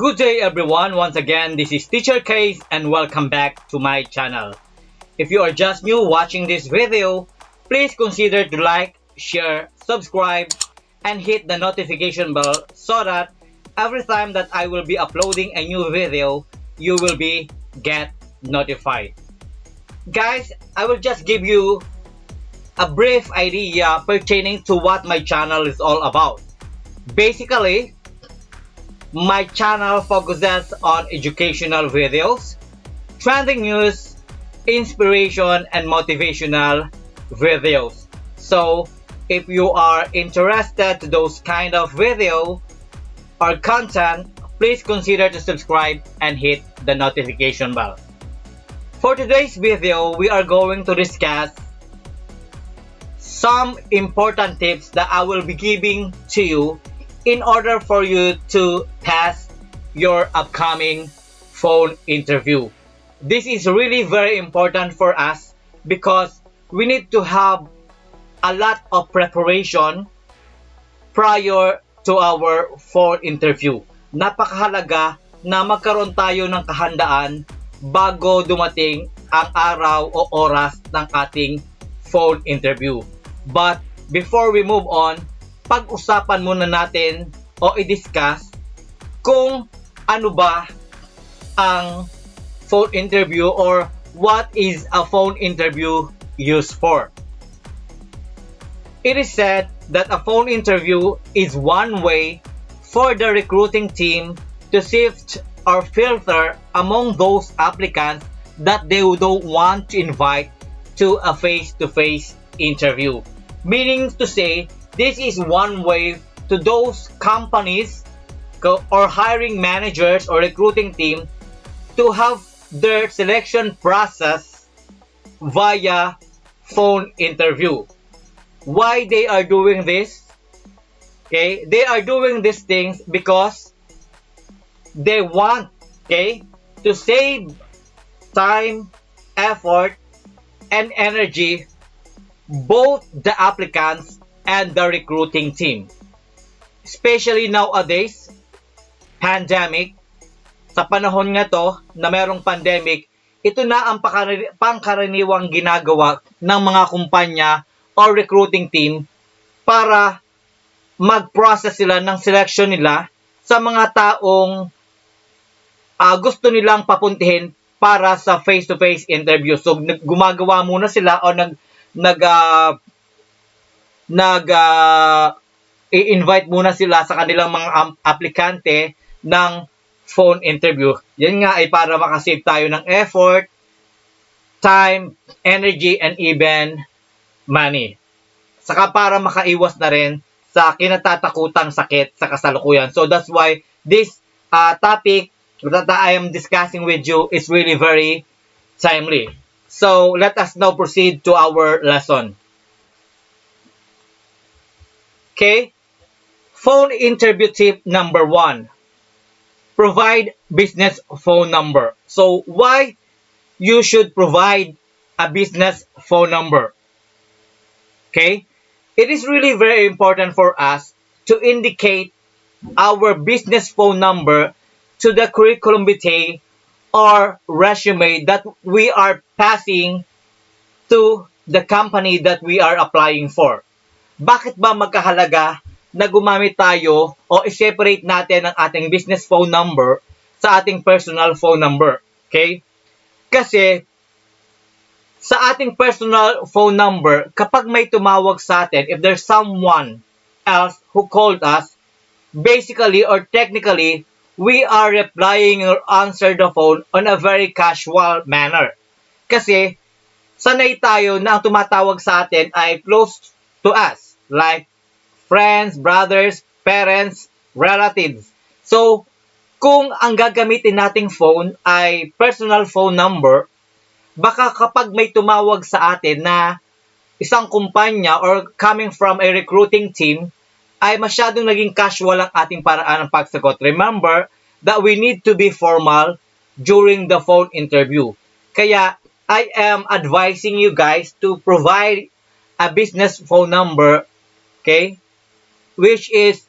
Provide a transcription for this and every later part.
Good day everyone, once again this is Teacher Case and welcome back to my channel. If you are just new watching this video, please consider to like, share, subscribe, and hit the notification bell so that every time that I will be uploading a new video, you will be get notified. Guys, I will just give you a brief idea pertaining to what my channel is all about. Basically, my channel focuses on educational videos, trending news, inspiration, and motivational videos. So, if you are interested to those kind of video or content, please consider to subscribe and hit the notification bell. For today's video, we are going to discuss some important tips that I will be giving to you in order for you to pass your upcoming phone interview. This is really very important for us because we need to have a lot of preparation prior to our phone interview. Napakahalaga na magkaroon tayo ng kahandaan bago dumating ang araw o oras ng ating phone interview. But before we move on, pag-usapan muna natin o i-discuss kung ano ba ang phone interview or what is a phone interview used for. It is said that a phone interview is one way for the recruiting team to sift or filter among those applicants that they don't want to invite to a face-to-face interview. Meaning to say, this is one way to those companies or hiring managers or recruiting team to have their selection process via phone interview. Why they are doing this? Okay, they are doing these things because they want, to save time, effort, and energy, both the applicants and the recruiting team. Especially nowadays, pandemic, sa panahon nga to na merong pandemic, ito na ang pangkaraniwang ginagawa ng mga kumpanya or recruiting team para mag-process sila ng selection nila sa mga taong gusto nilang papuntihin para sa face-to-face interview. So, gumagawa muna sila o i-invite muna sila sa kanilang mga aplikante ng phone interview. Yan nga ay para makasave tayo ng effort, time, energy, and even money. Saka para makaiwas na rin sa kinatatakutang sakit sa kasalukuyan. So that's why this topic that I am discussing with you is really very timely. So let us now proceed to our lesson. Okay? Phone interview tip number 1. Provide business phone number. So, why you should provide a business phone number? Okay? It is really very important for us to indicate our business phone number to the curriculum vitae or resume that we are passing to the company that we are applying for. Bakit ba magkahalaga na gumamit tayo o i-separate natin ang ating business phone number sa ating personal phone number? Okay? Kasi sa ating personal phone number, kapag may tumawag sa atin, if there's someone else who called us, basically or technically, we are replying or answer the phone on a very casual manner. Kasi sanay tayo na ang tumatawag sa atin ay close to us, like friends, brothers, parents, relatives. So, kung ang gagamitin nating phone ay personal phone number, baka kapag may tumawag sa atin na isang kumpanya or coming from a recruiting team, ay masyadong naging casual ang ating paraan ng pagsagot. Remember that we need to be formal during the phone interview. Kaya, I am advising you guys to provide a business phone number, okay, which is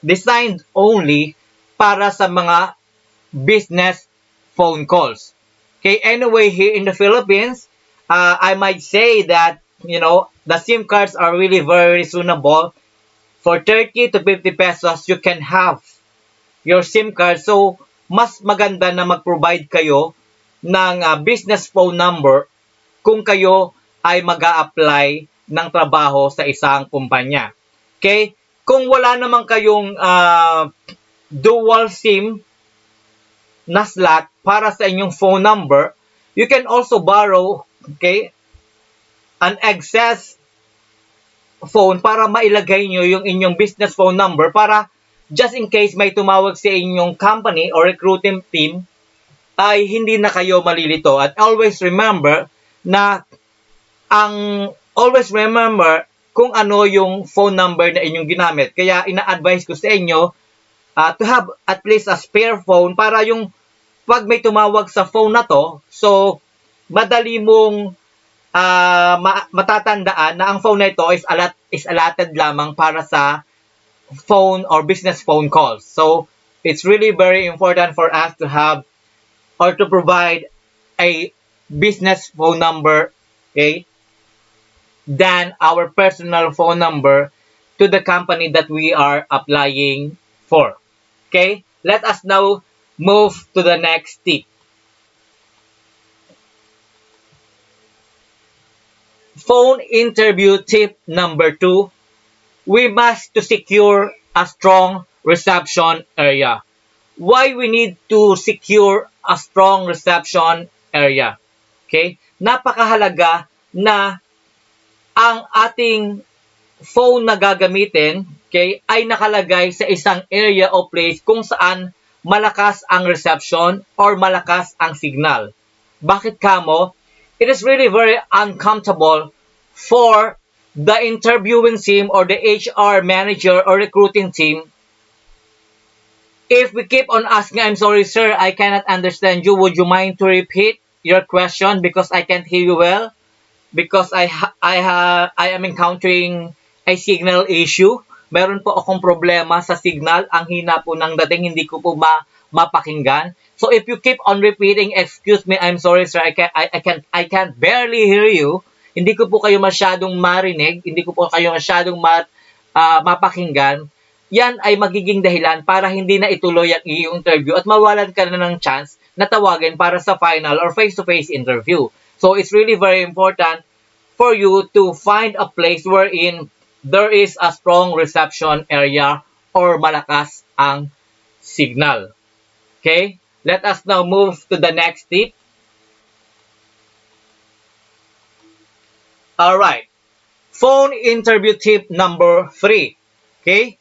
designed only para sa mga business phone calls. Okay, anyway, here in the Philippines, I might say that, the SIM cards are really very reasonable. For 30 to 50 pesos, you can have your SIM card. So, mas maganda na mag-provide kayo ng business phone number kung kayo ay mag apply ng trabaho sa isang kumpanya. Okay? Kung wala naman kayong dual SIM na slot para sa inyong phone number, you can also borrow, okay, an excess phone para mailagay nyo yung inyong business phone number para just in case may tumawag sa inyong company or recruiting team, ay hindi na kayo malilito. At always remember kung ano yung phone number na inyong ginamit. Kaya ina-advise ko sa inyo to have at least a spare phone para yung pag may tumawag sa phone na to, so madali mong matatandaan na ang phone na ito is allotted lamang para sa phone or business phone calls. So, it's really very important for us to have or to provide a business phone number, okay, than our personal phone number to the company that we are applying for. Okay? Let us now move to the next tip. Phone interview tip number 2, we must to secure a strong reception area. Why we need to secure a strong reception area? Okay? Napakahalaga na ang ating phone na gagamitin, okay, ay nakalagay sa isang area o place kung saan malakas ang reception or malakas ang signal. Bakit kamo? It is really very uncomfortable for the interviewing team or the HR manager or recruiting team if we keep on asking, I'm sorry sir, I cannot understand you. Would you mind to repeat your question because I can't hear you well? Because I am encountering a signal issue. Meron po akong problema sa signal. Ang hina po ng dating, hindi ko po mapakinggan. So if you keep on repeating, excuse me, I'm sorry sir, I can't barely hear you. Hindi ko po kayo masyadong marinig, hindi ko po kayo masyadong mapakinggan. Yan ay magiging dahilan para hindi na ituloy ang iyong interview at mawalan ka na ng chance na tawagin para sa final or face-to-face interview. So it's really very important for you to find a place wherein there is a strong reception area or malakas ang signal. Okay? Let us now move to the next tip. Alright. Phone interview tip number 3. Okay?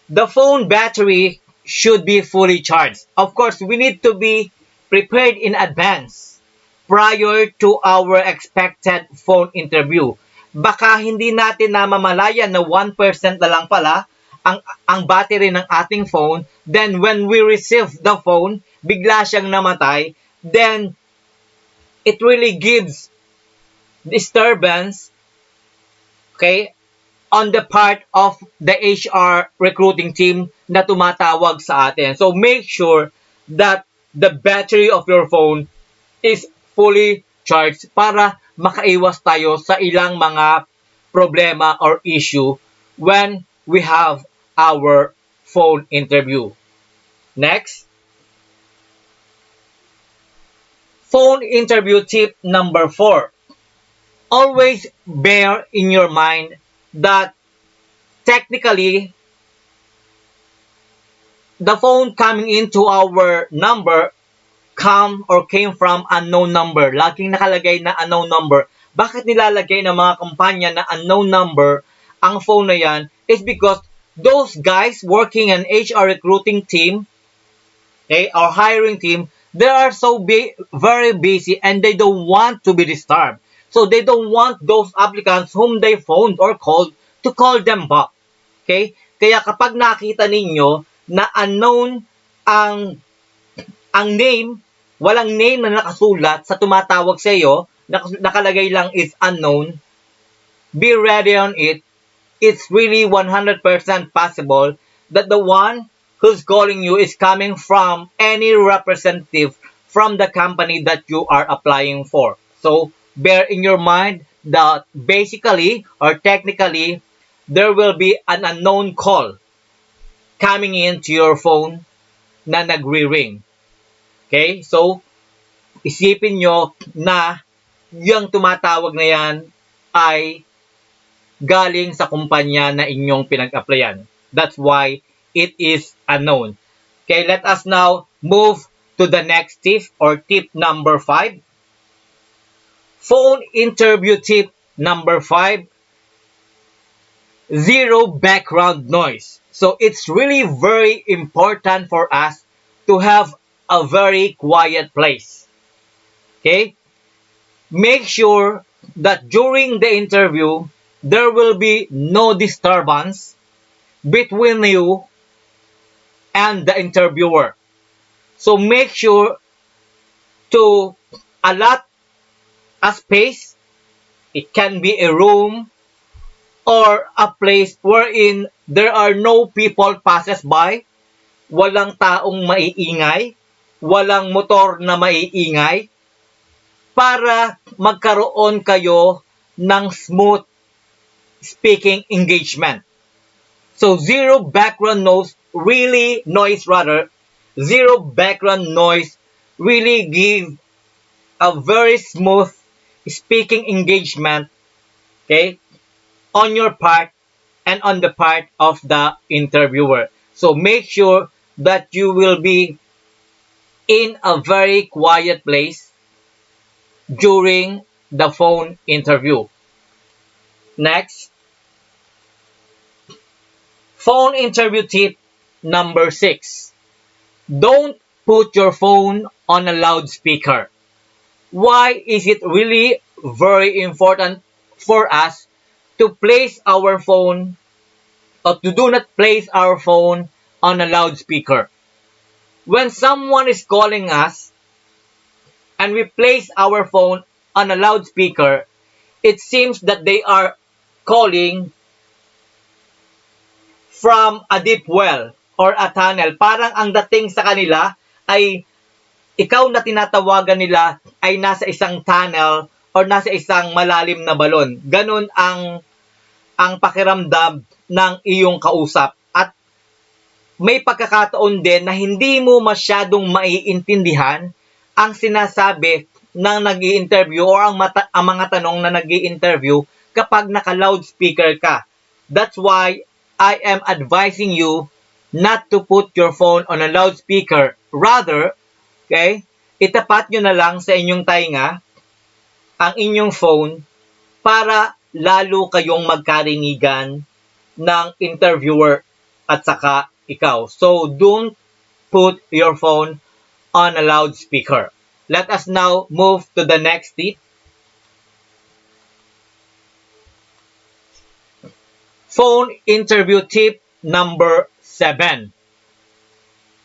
The phone battery should be fully charged. Of course, we need to be prepared in advance prior to our expected phone interview. Baka hindi natin namamalayan na 1% na lang pala ang battery ng ating phone. Then when we receive the phone, bigla siyang namatay. Then it really gives disturbance, okay, on the part of the HR recruiting team na tumatawag sa atin. So make sure that the battery of your phone is fully charged para makaiwas tayo sa ilang mga problema or issue when we have our phone interview. Next. Phone interview tip number 4. Always bear in your mind that technically the phone coming into our number came from unknown number. Laging nakalagay na unknown number. Bakit nilalagay ng mga kumpanya na unknown number ang phone na yan? Is because those guys working an HR recruiting team, okay, or hiring team, they are so very busy and they don't want to be disturbed. So they don't want those applicants whom they phoned or called to call them back. Okay? Kaya kapag nakita ninyo na unknown ang name, walang name na nakasulat sa tumatawag sa iyo, nakalagay lang is unknown, be ready on it. It's really 100% possible that the one who's calling you is coming from any representative from the company that you are applying for. So bear in your mind that basically or technically there will be an unknown call coming into your phone na nagre-ring. Okay? So isipin nyo na yung tumatawag na yan ay galing sa kumpanya na inyong pinag-applyan. That's why it is unknown. Okay, let us now move to the next tip or tip number 5. Phone interview tip number 5. Zero background noise. So it's really very important for us to have a very quiet place. Okay? Make sure that during the interview, there will be no disturbance between you and the interviewer. So make sure to allot a space. It can be a room or a place wherein there are no people passes by, walang taong maiingay, walang motor na maiingay, para magkaroon kayo ng smooth speaking engagement. So zero background noise really give a very smooth speaking engagement, okay, on your part and on the part of the interviewer. So make sure that you will be in a very quiet place during the phone interview. Next, phone interview tip number 6. Don't put your phone on a loudspeaker. Why is it really very important for us to place our phone or to do not place our phone on a loudspeaker? When someone is calling us and we place our phone on a loudspeaker, it seems that they are calling from a deep well or a tunnel. Parang ang dating sa kanila ay ikaw na tinatawagan nila ay nasa isang tunnel or nasa isang malalim na balon. Ganun ang pakiramdam ng iyong kausap. At may pagkakataon din na hindi mo masyadong maiintindihan ang sinasabi ng nag-i-interview or ang mga tanong na nag-i-interview kapag naka-loudspeaker ka. That's why I am advising you not to put your phone on a loudspeaker. Rather, okay, itapat nyo na lang sa inyong tainga ang inyong phone para lalo kayong magkarinigan ng interviewer at saka ikaw. So, don't put your phone on a loudspeaker. Let us now move to the next tip. Phone interview tip number 7.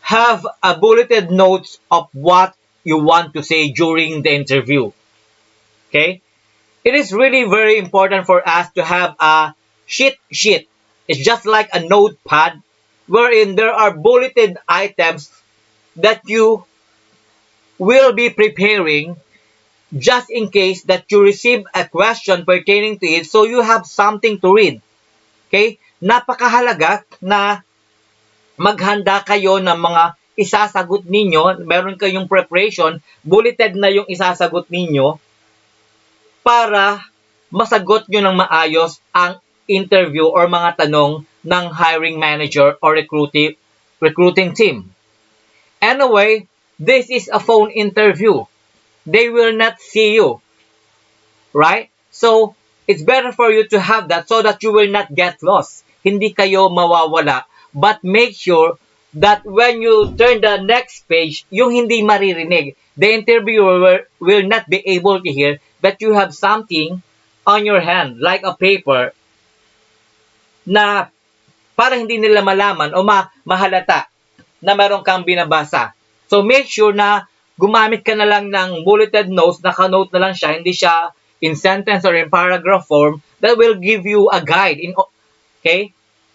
Have a bulleted notes of what you want to say during the interview. Okay? It is really very important for us to have a cheat sheet. It's just like a notepad wherein there are bulleted items that you will be preparing just in case that you receive a question pertaining to it, so you have something to read. Okay? Napakahalaga na maghanda kayo ng mga isasagot ninyo. Meron kayong preparation, bulleted na yung isasagot ninyo para masagot nyo ng maayos ang interview or mga tanong ng hiring manager or recruiting team. Anyway, this is a phone interview. They will not see you. Right? So, it's better for you to have that so that you will not get lost. Hindi kayo mawawala. But make sure that when you turn the next page, yung hindi maririnig, the interviewer will not be able to hear that you have something on your hand, like a paper, na para hindi nila malaman o mahalata na meron kang binabasa. So, make sure na gumamit ka na lang ng bulleted notes, naka-note na lang siya, hindi siya in sentence or in paragraph form, that will give you a guide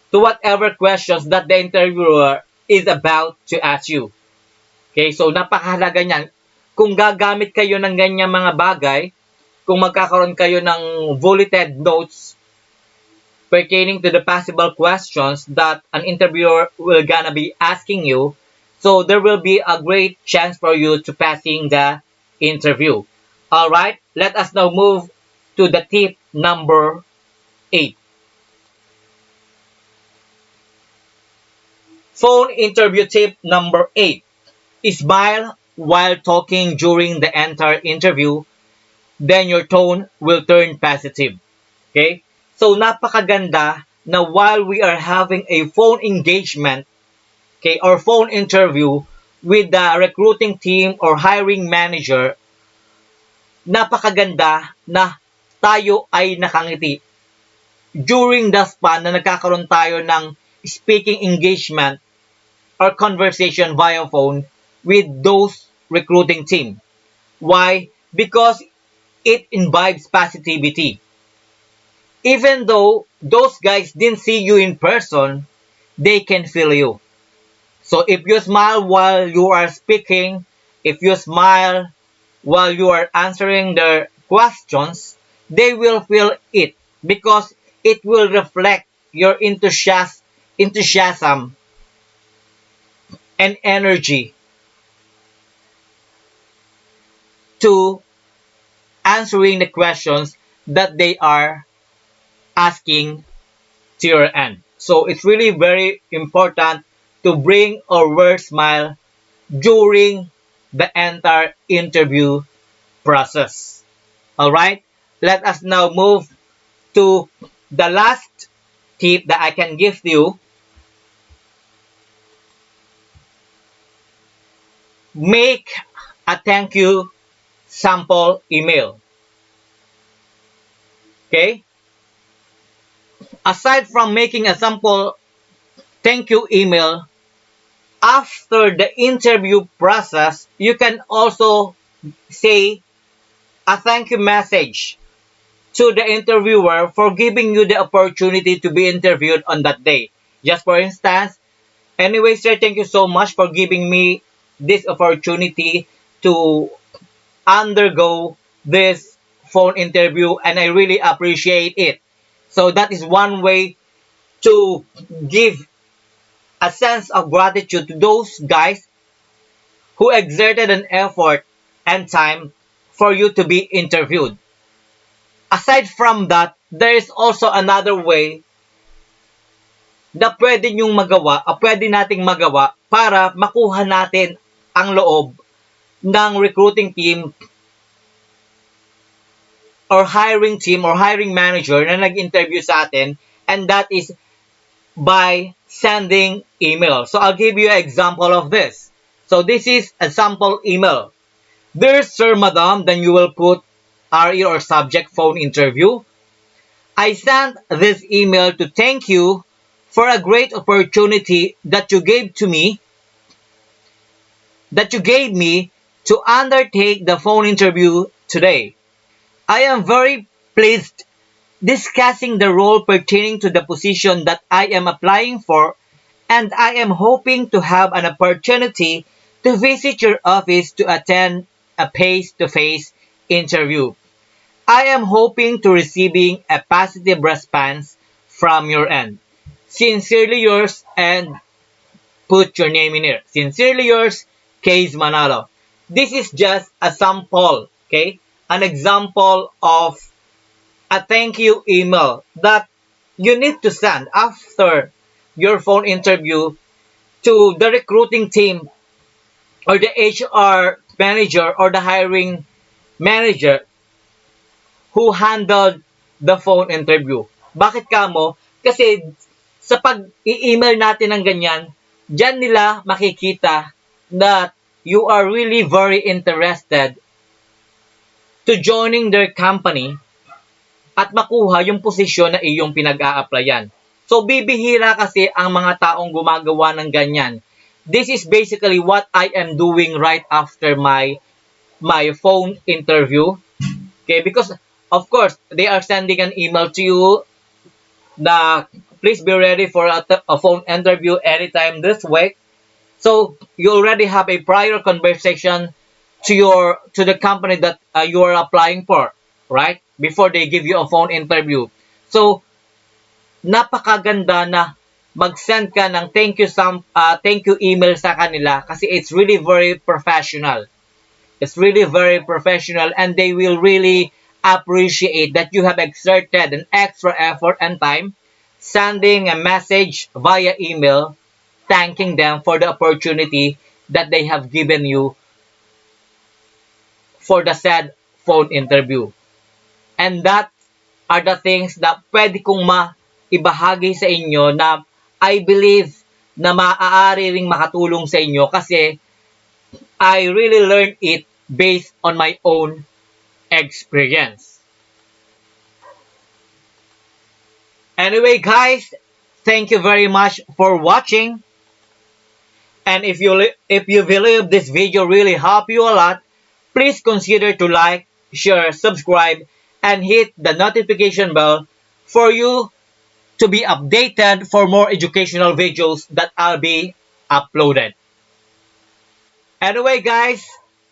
to whatever questions that the interviewer is about to ask you. Okay, so napakahalaga niyan. Kung gagamit kayo ng ganyang mga bagay, kung magkakaroon kayo ng bulleted notes pertaining to the possible questions that an interviewer will gonna be asking you, so there will be a great chance for you to passing the interview. Alright, let us now move to the tip number 8. Phone interview tip number 8. Smile while talking during the entire interview, then your tone will turn positive. Okay? So, napakaganda na while we are having a phone engagement, okay, or phone interview with the recruiting team or hiring manager, napakaganda na tayo ay nakangiti. During the span na nagkakaroon tayo ng speaking engagement or conversation via phone with those recruiting team. Why? Because it imbibes positivity. Even though those guys didn't see you in person, they can feel you. So if you smile while you are speaking, if you smile while you are answering their questions, they will feel it because it will reflect your enthusiasm and energy to answering the questions that they are asking to your end. So it's really very important to bring a word smile during the entire interview process. Alright? Let us now move to the last tip that I can give you. Make a thank you sample email. Okay? Aside from making a sample thank you email, after the interview process, you can also say a thank you message to the interviewer for giving you the opportunity to be interviewed on that day. Just for instance, anyway, sir, thank you so much for giving me this opportunity to undergo this phone interview, and I really appreciate it. So that is one way to give a sense of gratitude to those guys who exerted an effort and time for you to be interviewed. Aside from that, there is also another way na pwede nating magawa para makuha natin ang loob ng recruiting team or hiring manager na nag-interview sa atin, and that is by sending email. So I'll give you an example of this. So this is a sample email. Dear Sir, Madam, then you will put RE or subject phone interview. I sent this email to thank you for a great opportunity that you gave me to undertake the phone interview today. I am very pleased discussing the role pertaining to the position that I am applying for, and I am hoping to have an opportunity to visit your office to attend a face-to-face interview. I am hoping to receiving a positive response from your end. Sincerely yours, and put your name in here. Sincerely yours, Case Manalo. This is just a sample, okay? An example of a thank you email that you need to send after your phone interview to the recruiting team or the HR manager or the hiring manager who handled the phone interview. Bakit kamo? Kasi sa pag-i-email natin ng ganyan, dyan nila makikita that you are really very interested to joining their company at makuha yung posisyon na iyong pinag-a-applyan. So, bibihira kasi ang mga taong gumagawa ng ganyan. This is basically what I am doing right after my phone interview. Okay, because of course, they are sending an email to you na please be ready for a phone interview anytime this week. So you already have a prior conversation to the company that you are applying for, right? Before they give you a phone interview. So napakaganda na mag-send ka ng thank you email sa kanila kasi it's really very professional. It's really very professional and they will really appreciate that you have exerted an extra effort and time sending a message via email thanking them for the opportunity that they have given you for the said phone interview. And that are the things na pwede kong maibahagi sa inyo na I believe na maaari ring makatulong sa inyo kasi I really learned it based on my own experience. Anyway, guys, thank you very much for watching. And if you believe this video really helped you a lot, please consider to like, share, subscribe, and hit the notification bell for you to be updated for more educational videos that I'll be uploaded. Anyway, guys,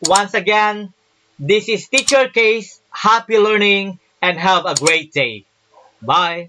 once again, this is Teacher Case. Happy learning and have a great day. Bye.